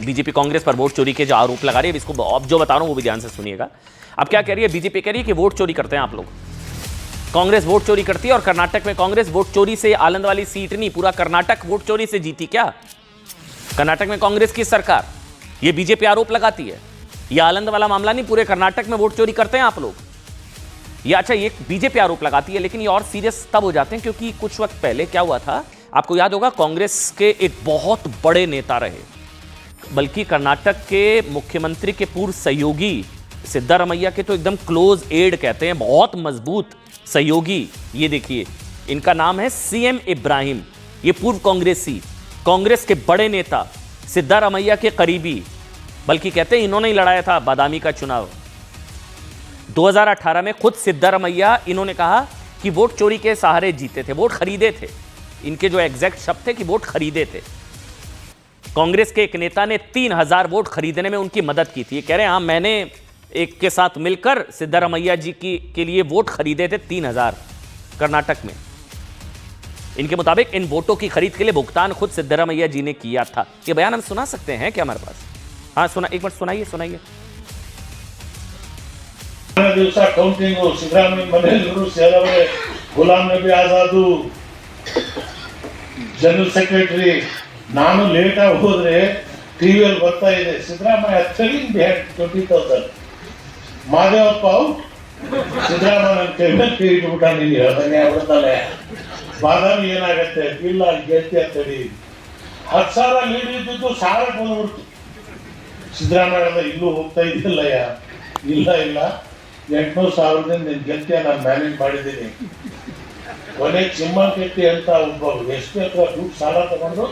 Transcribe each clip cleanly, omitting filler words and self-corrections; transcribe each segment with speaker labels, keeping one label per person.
Speaker 1: BJP Congress पर vote चोरी के जो आरोप लगा रही है, इसको अब जो बता रहा हूं वो भी ध्यान से सुनिएगा। अब क्या कह रही है बीजेपी? कह रही है कि वोट चोरी करते हैं आप लोग, कांग्रेस वोट चोरी करती है और कर्नाटक में कांग्रेस वोट चोरी से आनंद वाली सीट नहीं, पूरा कर्नाटक वोट चोरी से जीती। क्या कर्नाटक में कांग्रेस की सरकार, ये बीजेपी आरोप लगाती है। ये आनंद वाला मामला नहीं, पूरे कर्नाटक में वोट चोरी करते हैं आप लोग। ये अच्छा, ये बीजेपी आरोप लगाती है, लेकिन ये और सीरियस तब हो जाते हैं क्योंकि कुछ वक्त पहले क्या हुआ था, आपको याद होगा, कांग्रेस के एक बहुत बड़े नेता रहे, बल्कि कर्नाटक के मुख्यमंत्री के पूर्व सहयोगी सिद्धारमैया के तो एकदम क्लोज एड कहते हैं, बहुत मजबूत सहयोगी। ये देखिए, इनका नाम है सीएम इब्राहिम। ये पूर्व कांग्रेसी, कांग्रेस के बड़े नेता, सिद्धारमैया के करीबी, बल्कि कहते हैं इन्होंने ही लड़ाया था बादामी का चुनाव 2018 में। खुद सिद्धारमैया, इन्होंने कहा कि वोट चोरी के सहारे जीते थे, वोट खरीदे थे। इनके जो एग्जैक्ट शब्द थे कि वोट खरीदे थे। कांग्रेस के एक नेता ने 3000 वोट खरीदने में उनकी मदद की थी। ये कह रहे हैं हाँ, मैंने एक के साथ मिलकर सिद्धारमैया जी के लिए वोट खरीदे थे 3000 कर्नाटक में। इनके मुताबिक इन वोटों की खरीद के लिए भुगतान खुद सिद्धारमैया जी ने किया था। ये बयान हम सुना सकते हैं क्या हमारे पास? हाँ सुना, एक बार सुनाइए सुनाइए।
Speaker 2: दिवस कौंटिंग सिद्धरामಯ್ಯ ಮನೆಯಲ್ಲೂ ಸೇರವರೆ, ಗುಲಾಂ ನಬಿ ಆಜಾದ್ ಜನರಲ್ ಸೆಕ್ರೆಟರಿ, ನಾನು ಲೇಟ್ ಆಗಿ ಹೋದ್ರೆ ಟಿವಿಯಲ್ಲಿ ಬರ್ತಾ ಇದೆ Siddaramaiah thrilling behind 20,000 Madevappa out, Siddaramaiah ಕೈ ಇಟ್ಬಿಟ್ಟ, ನೀನು ಹೇಳ್ದಂಗೆ ಆಗ್ಬಿಡ್ತಲ್ಲ, ಬಾದಾಮಿ ಏನಾಗತ್ತೆ ಇಲ್ಲ ಗೆಲ್ತಿ ಅಂತೇಳಿ 10,000 ಲೀಡ್ ಇದ್ದಿದ್ದು 1000 ಬಂದ್ಬಿಡ್ತು. ಸಿದ್ದರಾಮಯ್ಯ ಇಲ್ಲೂ ಹೋಗ್ತಾ ಇದೆಯಲ್ಲಯ್ಯ, ಇಲ್ಲ ಇಲ್ಲ 800,000 ನೀನು ಗೆಲ್ತಿಯ, ನಾನು ಮ್ಯಾನೇಜ್ ಮಾಡಿದ್ದೀನಿ. ಕೊನೆಗೆ ಚಿಮ್ಮಂಕೆಟ್ಟಿ ಅಂತ ಒಬ್ಬ ಎಸ್ ಪಿ ಹತ್ರ ದುಡ್ಡು ಸಾಲ ತಗೊಂಡು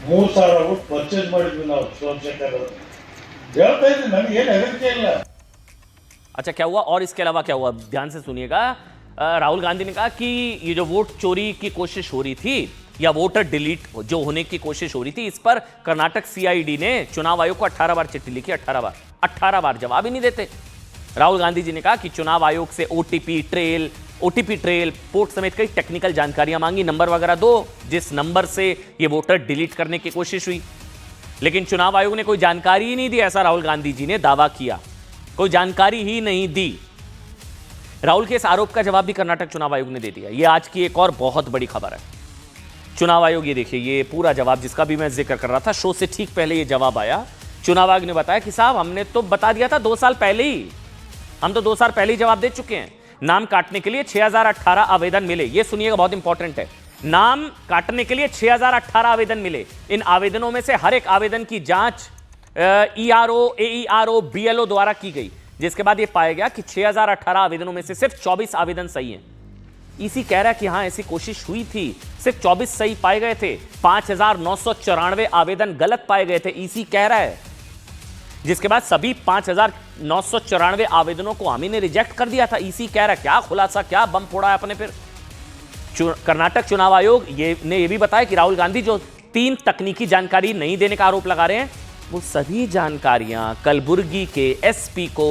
Speaker 2: 3,000 ಊಟ ಪರ್ಚೇಸ್ ಮಾಡಿದ್ವಿ ನಾವು ಸೋಮಶೇಖರ್ ಅವರು. ಹೇಳ್ತಾ ಇದ್ದೀನಿ, ನನಗೆ ಏನು ಹೆದರಿಕೆ ಇಲ್ಲ।
Speaker 1: अच्छा क्या हुआ और इसके अलावा क्या हुआ, ध्यान से सुनिएगा। राहुल गांधी ने कहा कि ये जो वोट चोरी की कोशिश हो रही थी या वोटर डिलीट जो होने की कोशिश हो रही थी, इस पर कर्नाटक सीआईडी ने चुनाव आयोग को 18 बार चिट्ठी लिखी। 18 बार जवाब ही नहीं देते। राहुल गांधी जी ने कहा कि चुनाव आयोग से ओटीपी ट्रेल, पोर्ट समेत कई टेक्निकल जानकारियां मांगी, नंबर वगैरह दो जिस नंबर से ये वोटर डिलीट करने की कोशिश हुई। लेकिन चुनाव आयोग ने कोई जानकारी ही नहीं दी, ऐसा राहुल गांधी जी ने दावा किया। कोई जानकारी ही नहीं दी। राहुल के इस आरोप का जवाब भी कर्नाटक चुनाव आयोग ने दे दिया। यह आज की एक और बहुत बड़ी खबर है। चुनाव आयोग, ये देखिए, ये पूरा जवाब जिसका भी मैं जिक्र कर रहा था, शो से ठीक पहले ये जवाब आया। चुनाव आयोग ने बताया कि साहब हमने तो बता दिया था 2 साल पहले ही, हम तो 2 साल पहले ही जवाब दे चुके हैं। नाम काटने के लिए 6018 आवेदन मिले। ये सुनिएगा, बहुत इंपॉर्टेंट है। नाम काटने के लिए 6018 आवेदन मिले। इन आवेदनों में से हर एक आवेदन की जांच ईआरओ, एईआरओ, बीएलओ द्वारा की गई, जिसके बाद यह पाया गया कि 6018 आवेदनों में से सिर्फ 24 आवेदन सही हैं। ईसी कह रहा है कि हां ऐसी कोशिश हुई थी, सिर्फ 24 सही पाए गए थे, 5994 आवेदन गलत पाए गए थे, ईसी कह रहा है। जिसके बाद सभी 5994 आवेदनों को हामी ने रिजेक्ट कर दिया था। ईसी कह रहा है, क्या खुलासा, क्या बम फोड़ा है अपने। फिर कर्नाटक चुनाव आयोग ने यह भी बताया कि राहुल गांधी जो 3 तकनीकी जानकारी नहीं देने का आरोप लगा रहे हैं, वो सभी जानकारियां कलबुर्गी के एसपी को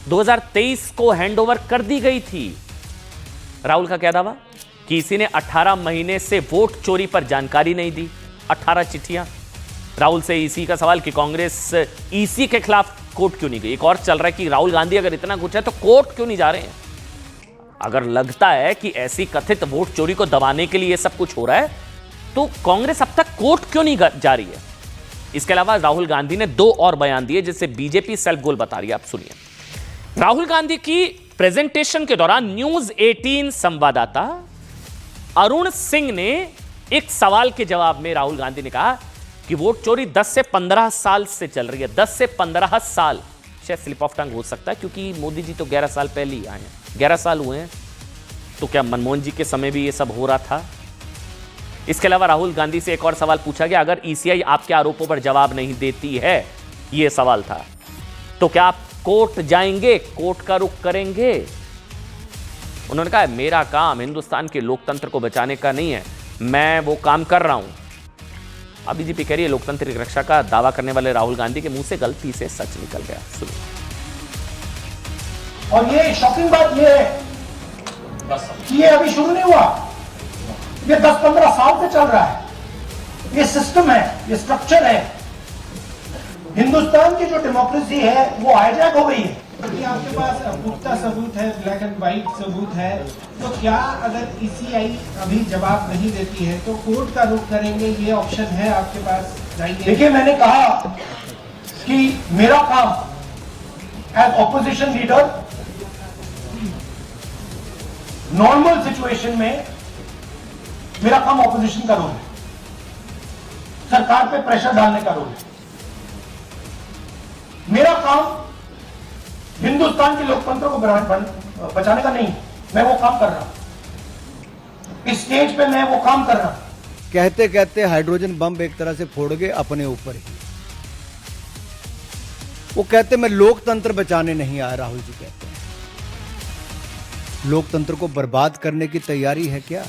Speaker 1: 2023 को हैंडओवर कर दी गई थी। राहुल का क्या दावा कि इसी ने 18 महीने से वोट चोरी पर जानकारी नहीं दी। 18 चिट्ठियां। राहुल से ईसी का सवाल कि कांग्रेस ईसी के खिलाफ कोर्ट क्यों नहीं गई। एक और चल रहा है कि राहुल गांधी अगर इतना कुछ है तो कोर्ट क्यों नहीं जा रहे हैं। अगर लगता है कि ऐसी कथित वोट चोरी को दबाने के लिए यह सब कुछ हो रहा है, तो कांग्रेस अब तक कोर्ट क्यों नहीं जा रही है। इसके अलावा राहुल गांधी ने 2 और बयान दिए जिससे बीजेपी सेल्फ गोल बता रही है। आप सुनिए। राहुल गांधी की प्रेजेंटेशन के दौरान न्यूज 18 संवाददाता अरुण सिंह ने एक सवाल के जवाब में राहुल गांधी ने कहा कि वोट चोरी 10 से 15 साल से चल रही है। 10 से 15 साल, शायद स्लिप ऑफ टंग हो सकता है क्योंकि मोदी जी तो 11 साल पहले ही आए हैं, 11 साल हुए हैं। तो क्या मनमोहन जी के समय भी ये सब हो रहा था। इसके अलावा राहुल गांधी से एक और सवाल पूछा गया, अगर ईसीआई आपके आरोपों पर जवाब नहीं देती है, यह सवाल था, तो क्या आप कोर्ट जाएंगे, कोर्ट का रुख करेंगे। उन्होंने कहा मेरा काम हिंदुस्तान के लोकतंत्र को बचाने का नहीं है, मैं वो काम कर रहा हूं। अब बीजेपी कह रही है लोकतंत्र की रक्षा का दावा करने वाले राहुल गांधी के मुंह से गलती से सच निकल गया। सुनिए।
Speaker 3: और ये शॉकिंग बात ये है कि ये अभी शुरू नहीं हुआ, ये 10-15 साल से चल रहा है। ये सिस्टम है, ये स्ट्रक्चर है। हिंदुस्तान की जो डेमोक्रेसी है वो हाईजैक हो गई है।
Speaker 4: कि आपके पास पुख्ता सबूत है, ब्लैक एंड व्हाइट सबूत है, तो क्या अगर ईसीआई अभी जवाब नहीं देती है तो कोर्ट का रुख करेंगे, ये ऑप्शन है आपके पास, जाएंगे?
Speaker 3: देखिए, मैंने कहा कि मेरा काम as opposition leader normal situation में मेरा काम ऑपोजिशन का रोल है, सरकार पे प्रेशर डालने का रोल है। मेरा काम हिंदुस्तान के लोकतंत्र को बचाने का नहीं, मैं वो काम कर रहा हूं, इस स्टेज पे मैं वो काम कर रहा हूं।
Speaker 5: कहते कहते हाइड्रोजन बम एक तरह से फोड़ गए अपने ऊपर ही। वो कहते मैं लोकतंत्र बचाने नहीं आया, राहुल जी कहते हैं। लोकतंत्र को बर्बाद करने की तैयारी है क्या?